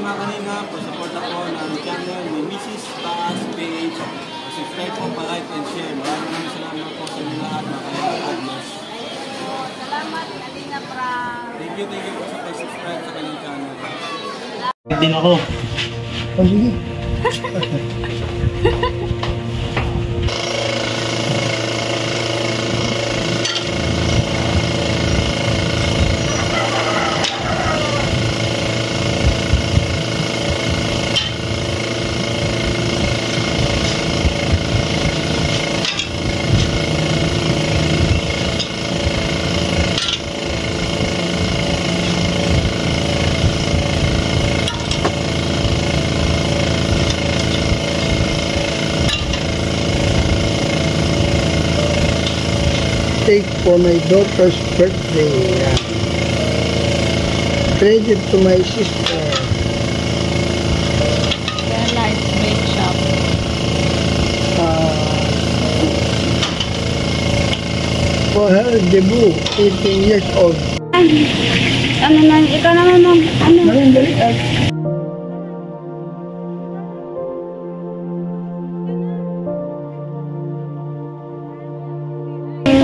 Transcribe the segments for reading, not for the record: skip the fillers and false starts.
mga kanina, support ako ng channel ni Mrs. Taas Page. Subscribe po, pa-like and share. Maraming salamat po sa inyo lahat, mga kanina. Salamat, Kalina Pra. Thank you po sa pag-subscribe sa kanyang channel. Din ako. Oh, sige. Cake for my daughter's birthday. Credit to my sister. Light Bake Shop. For her debut, 18 years old. Ano na, ikaw naman ma'am. Ano? Dali.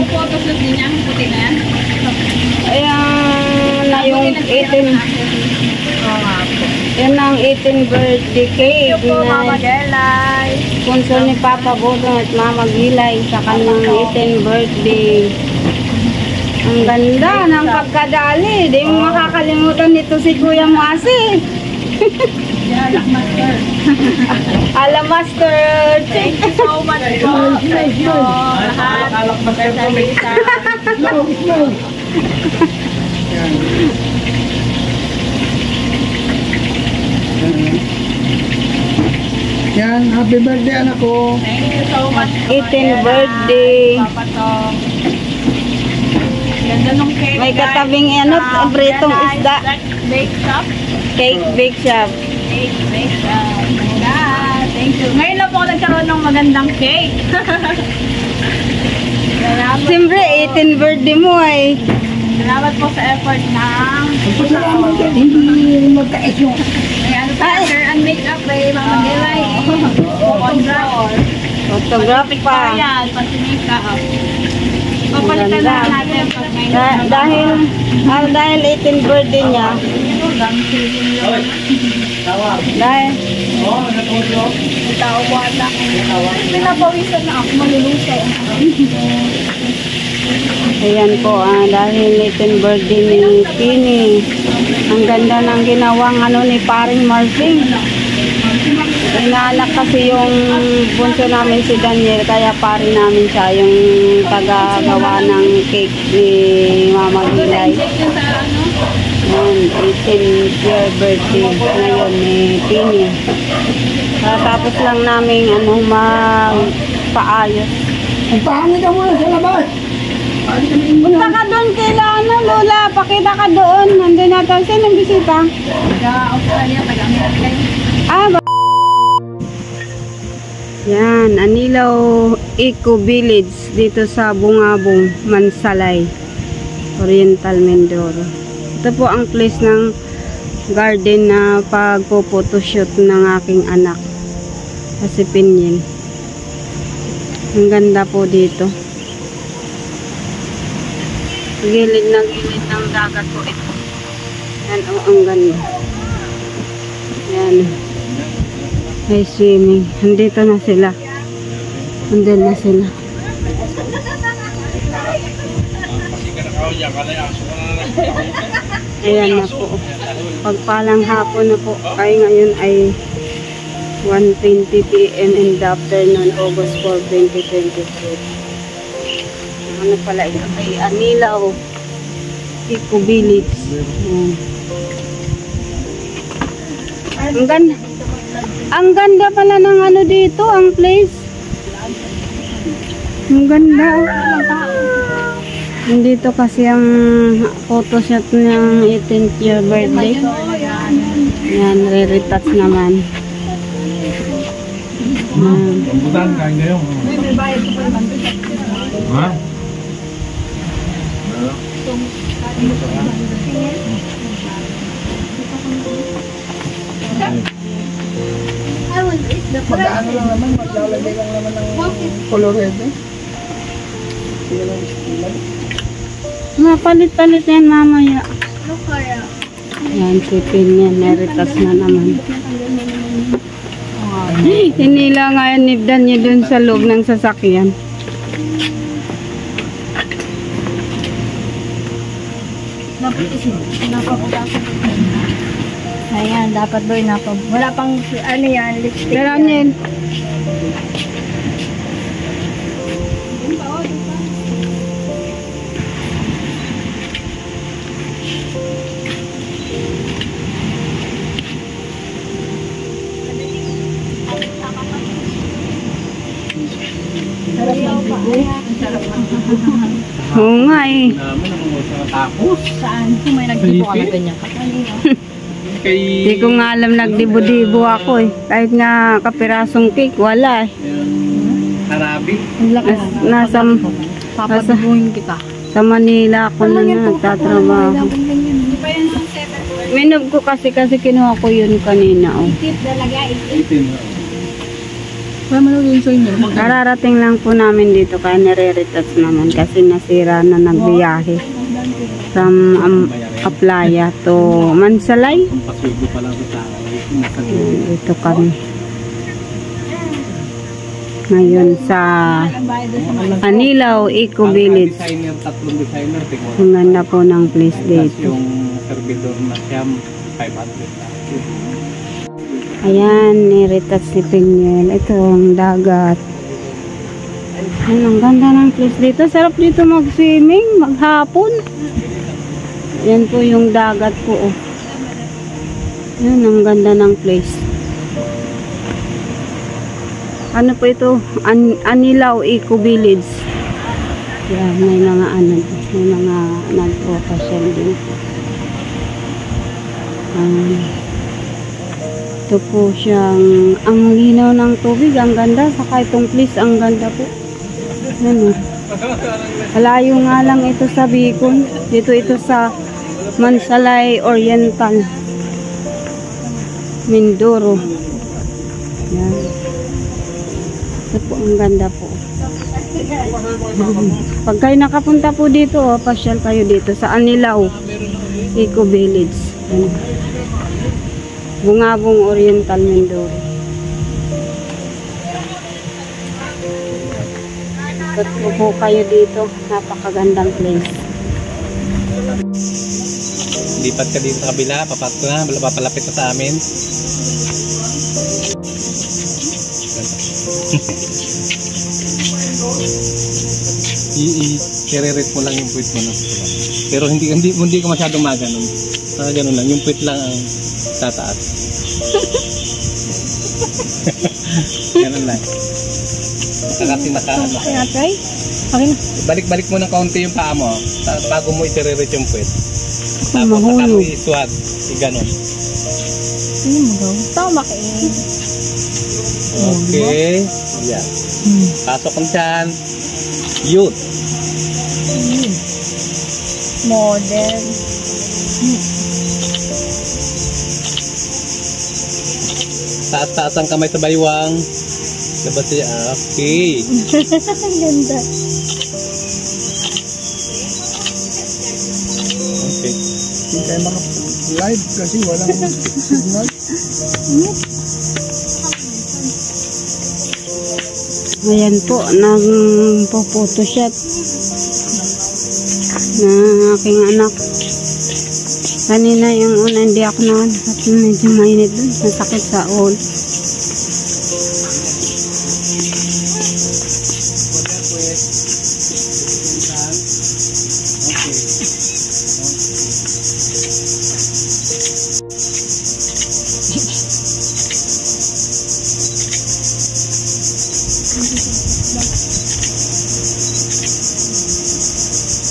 Photoshoot din niya, puti na yan. Ayan na yung 18. Oo nga po. Yan ang 18 birthday cake. Thank you po, Mama Gelay. Sponsor ni Papa Bodong at Mama Gilay sa kanyang 18 birthday. Ang ganda ng pagkadali. Di mo makakalimutan nito si Kuya Masi. Ala Master. Thank you so much po sa inyo. Yan, happy birthday anak ko. Thank you so much. 18th birthday. Papa Tong. Ganda nung cake. May katabing pritong isda. Bake shop. Cake bake shop. Cake bake shop. Thank you. Ngayon lang po ako nagkaroon ng magandang cake. Siyempre, 18th birthday mo ay. Salamat po sa effort ng... Salamat yan, hindi magkais yung... Ano pa, hair and makeup by Mama Gilay. Photograph pa. Ayan, pati-makeup. Papalitan na natin pag may dahil 18th birthday niya. Dahil tao mo ata. Pinapawisan na ako, malulusaw. ayan po, dahil 18th birthday ni Pini. Ang ganda ng ginawang ni paring Marcing. Inaanak kasi yung bunso namin si Daniel, kaya pare namin siya, yung taga-gawa ng cake ni Mama Gilay. Ayan, 18th year birthday ngayon ni Pini. Tapos lang namin magpaayos. Pahangin ka muna sa labas. Punta ka doon kila Lola, pakita ka doon. Nandun natin, sinong bisita? Taga-Australia, taga-America. Yan, Anilaw Eco Village dito sa Bungabong, Mansalay, Oriental, Mindoro. Ito po ang place ng garden na pagpo-photoshoot ng aking anak, si Pinyel. Ang ganda po dito. Gilid na gilid ng dagat po ito. Yan, ang ganda. Yan. May swimming. Andito na sila. Andun na sila. Ayan na po. Pagpalang hapon na po. Ay ngayon ay 1:20 PM in the afternoon, August 4, 2023. Ano pala ito? Kay Anilaw Eco Village. Ang ganda. Ang ganda pala ng dito, ang place. Ang ganda. Nandito kasi ang photoshoot ng 18th year birthday. Yan, re-retouch naman. Rambutan, kain kayo. Ha? Mag-ano lang naman, maglalagay lang naman ng kolorete. Sige lang, istilan. Mapalit-palit yan mamaya. Yan, sipin yan. Neritas na naman. Hinila nga yan, nibdan niya dun sa loob ng sasakyan. Ayan, dapat ba yun ako? Wala pang, ano yan, lipstick. Pero yan. Oo nga eh. Naman ang mga tapos. Saan? Kung may nagtipo ka na ganyan ka. Kay... Hindi ko nga alam nagdibo-dibo ako eh. Kahit nga kapirasong cake, wala eh. Harabi. Nasa Papadubuhin kita. sa Manila ako na nagtatrabaho. Minog ko kasi kinuha ko yun kanina. Oh. Wala mo lang sa inyo. Kararating lang po namin dito kaya nare-retouch naman kasi nasira na nagbiyahe from Aplaya to Mansalay. Pasugo pa lang sa tao. Dito kami. Ngayon sa Anilaw Eco Village. Designer, tatlong designer. Ang ganda po ng place Tapos dito. yung servidor na siyam, 500. Ayan, niritas si Pinyel. Ito ang dagat. Ayan, ang ganda ng place dito. Sarap dito mag-swimming, maghapon. Yan po yung dagat po. Oh. Ayan, ang ganda ng place. Ano po ito? Anilaw Eco Village. Yan, may mga may mga nagpo-pasyal din. Ito po siyang, ang linaw ng tubig, ang ganda. Saka itong place, ang ganda po. Ano? Malayo nga lang ito sa Bicol. Dito ito sa Mansalay Oriental. Mindoro. Yan. Ito po, ang ganda po. Pag kayo nakapunta po dito, pasyal kayo dito sa Anilaw Eco Village. Yan. Bungabong Oriental Mindoro. Ikot po kayo dito. Napakagandang place. Lipat ka dito sa kabila, papato na, papalapit ka sa amin. I-rerate mo lang yung puwit mo. No? Pero hindi ko masyadong maganon. Ganun lang, yung puwit lang ang tataas. Ganun lang. Kasi naka-ano. Okay? Okay na. Balik-balik mo ng kaunti yung paa mo. Bago mo i-rerate yung puwit. Tapos mahulog. saka mo i-swat. I-ganon. Ano mo daw? Tama kayo. Okay. Yeah. Pasok mo dyan. Youth. Model. Taas-taas ang kamay sa baywang. Labas siya. Okay. Ang ganda. Okay. Hindi tayo maka-live kasi walang signal. Ayan po, nagpo-photoshoot na aking anak. Kanina yung una hindi ako naman at medyo mainit dun. Nasakit sa ulo.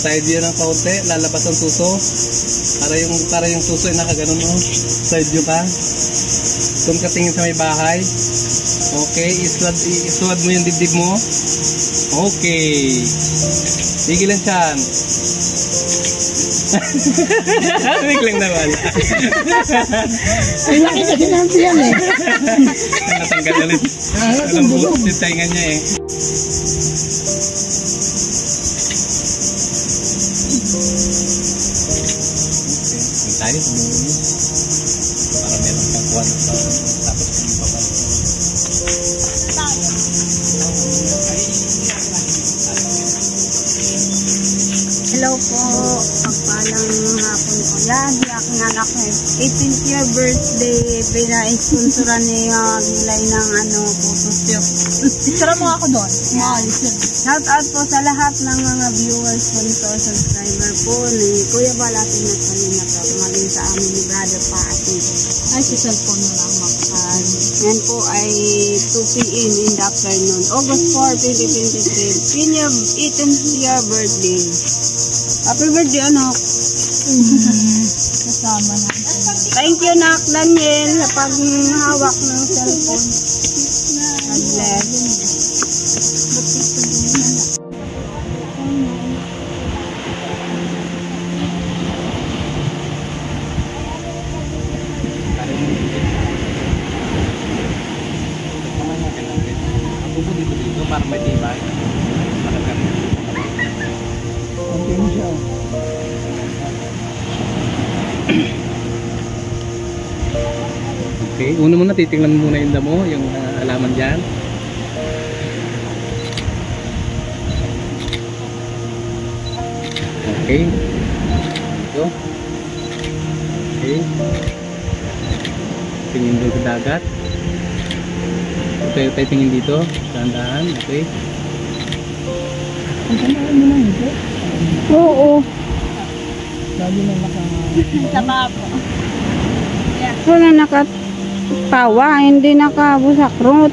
Side view ng kaunti, lalabas ang suso. Para yung suso ay nakaganon, no? Side view ka. Doon ka tingin sa may bahay. Okay, iswad mo yung dibdib mo. Okay. Biglang siyan. Biglang naman. Ang laki kasi natin yan eh. Natanggal ulit. Alam mo, tintaingan niya eh. Tayo, para meron kang kuha ng tapos yung papal. Hello po, pagpalang hapon ko. Yan, di aking anak ko. 18th year birthday, pina-sponsoran ni Gilay ng photoshoot. Isara mo ako doon. Shout out po sa lahat ng mga viewers, sponsor, subscriber po ni Kuya Balatin at kanina po. Maging sa amin ni Brother Paati. Ay, si cellphone mo lang makasal. Yan po ay 2 p.m. in the afternoon. August 4, 2023. Pinya 18th year birthday. Happy birthday, anak. Kasama natin. Thank you, Nak Daniel, sa paghawak ng cellphone. God bless. Dito para may tibay. Okay mo siya. Okay, una muna titingnan muna yung damo, yung alaman dyan. Okay. Ito. Okay. Tingin doon sa dagat. Tayo tingin dito. Dahan-dahan. Okay. Ang sanahan mo na ito. Oo. Lagi na Sama po. Wala nakatawa, hindi nakabusakrot.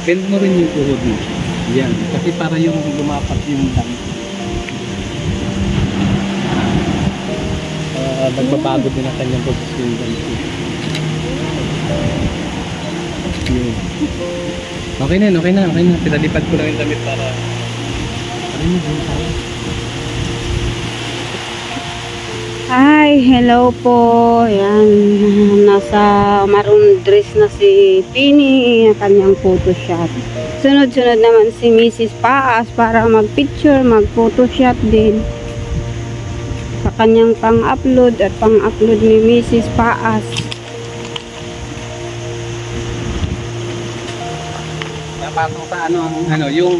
Bend mo rin yung tuhod mo. Yan. Kasi para yung lumapat yung dam. Nagbabago din ang kanyang posisyon yung dam. Yun. Okay na, okay na, okay na. Pinalipad ko lang yung damit para Hi, hello po. Yan, nasa maroon dress na si Pini, kanyang photoshoot. Sunod-sunod naman si Mrs. Paas para mag-picture, mag-photoshoot din. Sa kanyang pang-upload at pang-upload ni Mrs. Paas. napasok sa ano yung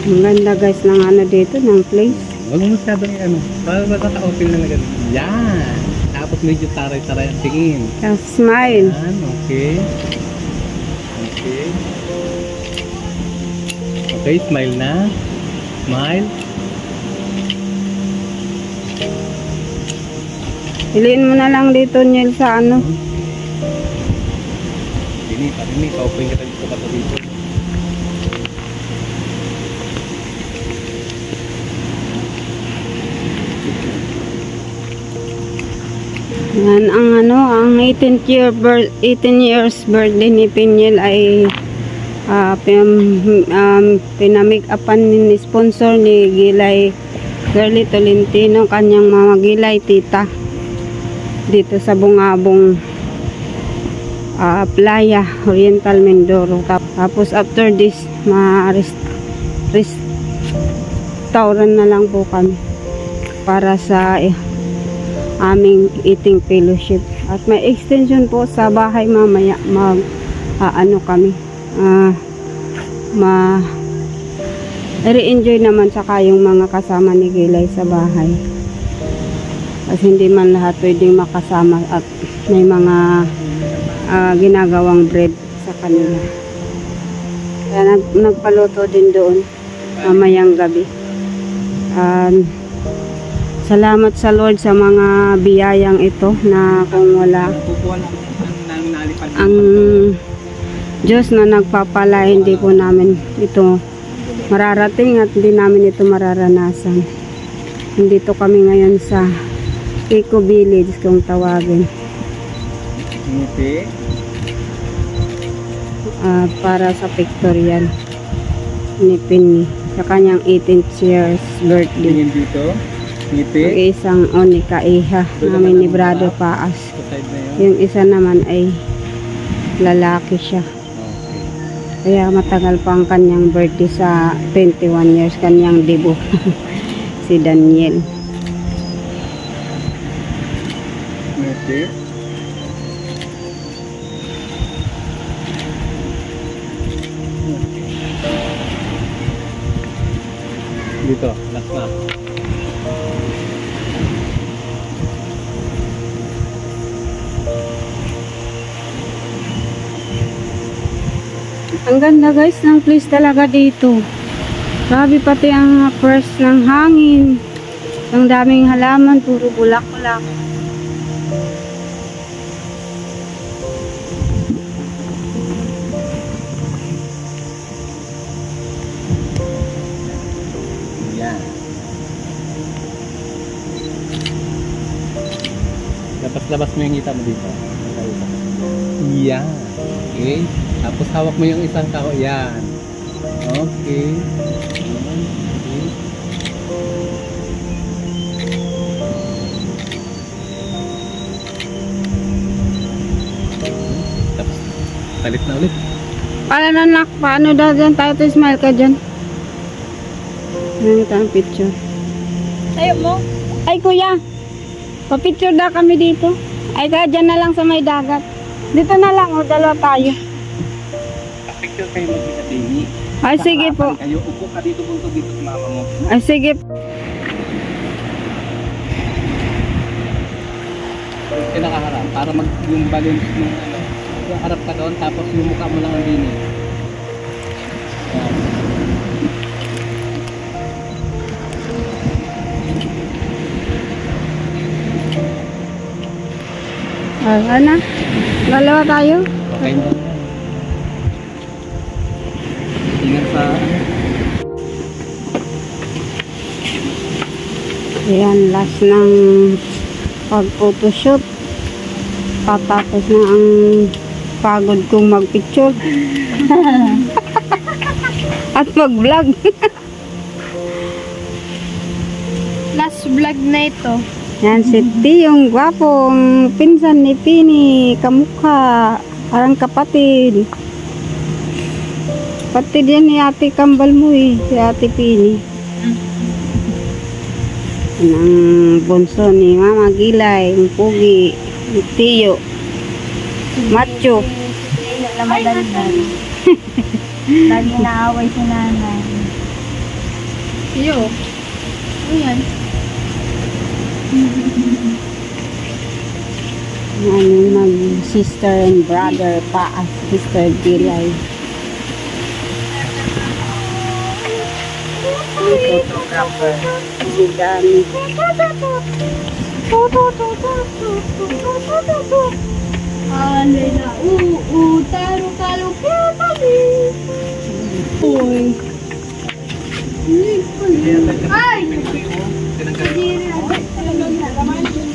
Ang ganda guys ng ano dito, ng place. Huwag mo masyadong para ka-open na ganun. Yan. Tapos medyo taray-taray ang tingin. Smile. Yan, okay. Okay. Okay, smile na. Smile. Piliin mo na lang dito, Niel, sa ano. Ini, ka-open kita dito ka dito. Yan ang 18 years birthday ni Piniel ay pinamake upan ni sponsor ni Gilay Girly Tolentino, kanyang mama Gilay tita dito sa Bungabong Playa Oriental Mindoro. Tapos after this restaurant na lang po kami para sa aming eating fellowship, at may extension po sa bahay mamaya. Kami re-enjoy naman saka yung mga kasama ni Gilay sa bahay, kasi hindi man lahat pwedeng makasama at may mga ginagawang bread sa kanila, kaya nagpaluto din doon mamayang gabi. Salamat sa Lord sa mga biyayang ito na kung wala Diyos na nagpapala, hindi po namin ito mararating at hindi namin ito mararanasan. Nandito kami ngayon sa Eco Village kung tawagin. Ngiti. Para sa pictorial ni Penny sa kanyang 18th year's birthday. Tingin dito. Ngiti. Yung isang Onika Iha namin ni Brado Paas. Sa side na yun. Yung isa naman ay lalaki siya. Kaya matagal pa ang kanyang birthday sa 21 years kanyang debut. Si Daniel. Ngiti. Dito, last na. Ang ganda guys ng place talaga dito. Grabe pati ang fresh ng hangin. Ang daming halaman, puro bulak-bulak. Yan. Labas-labas mo yung ngita mo dito. Yan. Okay. Tapos hawak mo yung isang tao. Yan. Okay. Okay. Tapos talit na ulit. Paano daw dyan tayo to smile ka dyan? Ano tayong picture? Ayaw mo? Ay kuya, pa-picture daw kami dito. Ay kaya dyan na lang sa may dagat. Dito na lang, o dalawa tayo. Picture kayo magkakatingi. Ay sige po. Kayo, upo ka dito punto dito sa mama mo. Ay sige. Kinakaharap para mag yung balance ng ano. Harap ka doon tapos yung mukha mo lang ang linis. Ano? Dalawa tayo? Okay na. Tingnan sa Ayan, last ng pag-photoshoot. Patapos na ang pagod kong mag-picture. At mag-vlog. Last vlog na ito. Yan si Tiyong gwapong pinsan ni Pini, kamukha, parang kapatid. Kapatid yan ni Ate Kambal mo eh, si Ate Pini. Ang bunso ni Mama Gilay, ang pugi, ang Tiyo, macho. Lagi naaway si nanay. Yo. Ano yan? Sister and brother pa, Sister Gilay. Photographer, si Dani. Alena, taro kalo kami. Uy. Ay!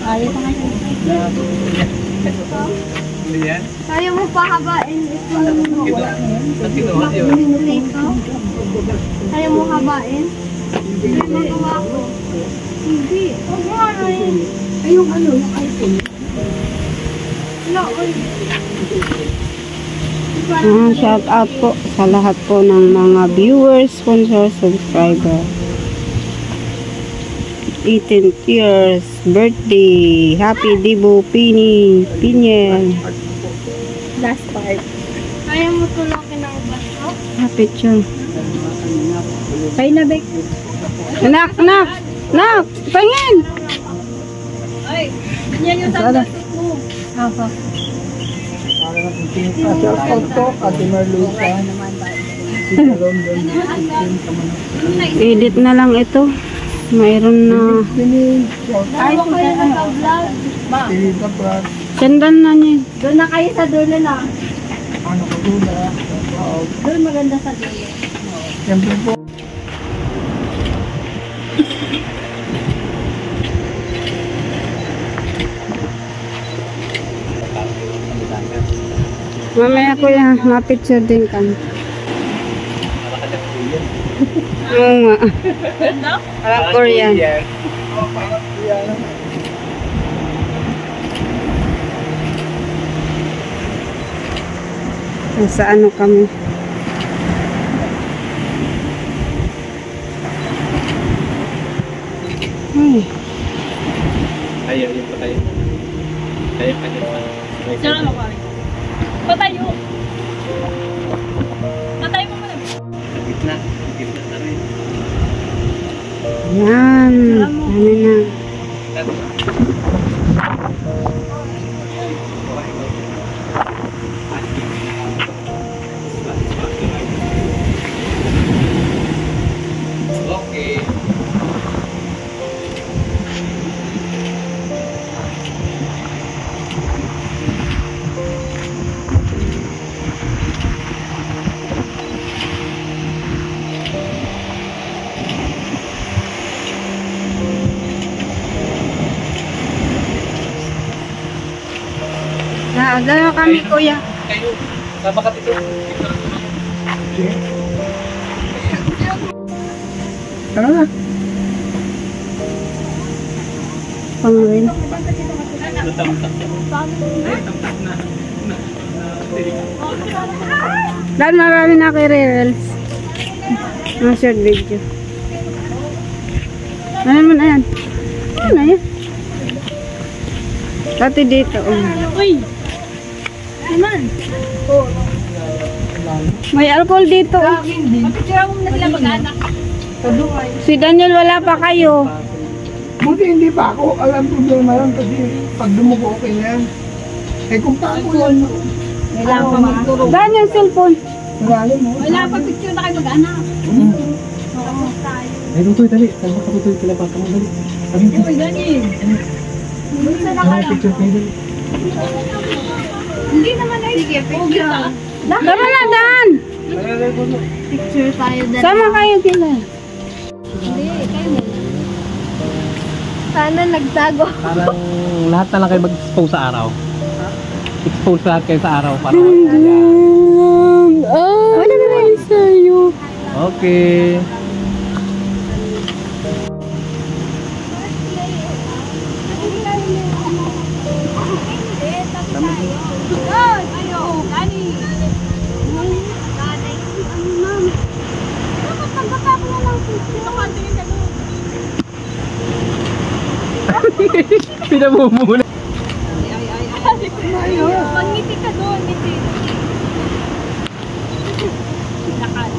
Ayaw pa nga. Ayaw mo pahabain ito. Ayaw mo habain? Hindi magawa ko. Hindi. Huwag mo ano yun. Ayong ano, yung item. Shout out po sa lahat po ng mga viewers, sponsors, subscriber. 18th years birthday. Happy Dibo Pini Piniel. Last part. Ayaw mo tulakin ng baso? Picture. Kaya na, Bek. Nak, nak, nak, pangin. Ay, yan yung sagot mo. Aha. Shout out to Ate Marluca. Si London. Edit na lang ito. Mayroon na. Ay, kung kayo naka-vlog. Pinita Prat. Sendan na niya. Doon na kayo sa dulo na. Ano ko tula. Doon maganda sa dulo. Siyempre po. Mamaya kuya, mapicture din kami. Oo nga. Parang Korean. Nasa ano kami? Ay, Ayaw, yun pa tayo. Ayaw pa dyan pa. Diyan mo kami. Patayo. Patayo mo muna. Sa gitna. Sa gitna na rin. yan. Ano na. Okay. Dalawa kami kuya. Kayo, sama ka dito. Tara na. Pangwin. Dahil marami na kay Reels. Mga short video. Ano naman ayan? Ano na yan? Dati dito. Oh. Uy! Naman! May alcohol dito. Oh. Mapicture mo na sila mag-anak. Si Daniel wala pa kayo. Buti hindi pa ako. Alam problema lang kasi pag dumugo okay na yan. Eh kung paano yan. Kailangan pa magturo. Daniel cellphone. Malalim mo. Wala pa picture na kayo mag-anak. Tapos tayo. Ay, tutoy, dali. Kalma ka tutoy. Kailan pa ka mo, dali. Uy, Daniel. Minsan na ka lang. Picture kayo, dali. Hindi naman ay. Sige, picture. Tama na, Dan. Picture tayo dali. Sama kayo kila. Hindi, kayo muna. Sana nagtago. Parang lahat na lang kayo mag-expose sa araw. Expose lahat kayo sa araw. Para Wala na rin sa'yo. okay. Pinamumuna. Magngiti ka doon, ngiti. Nakal.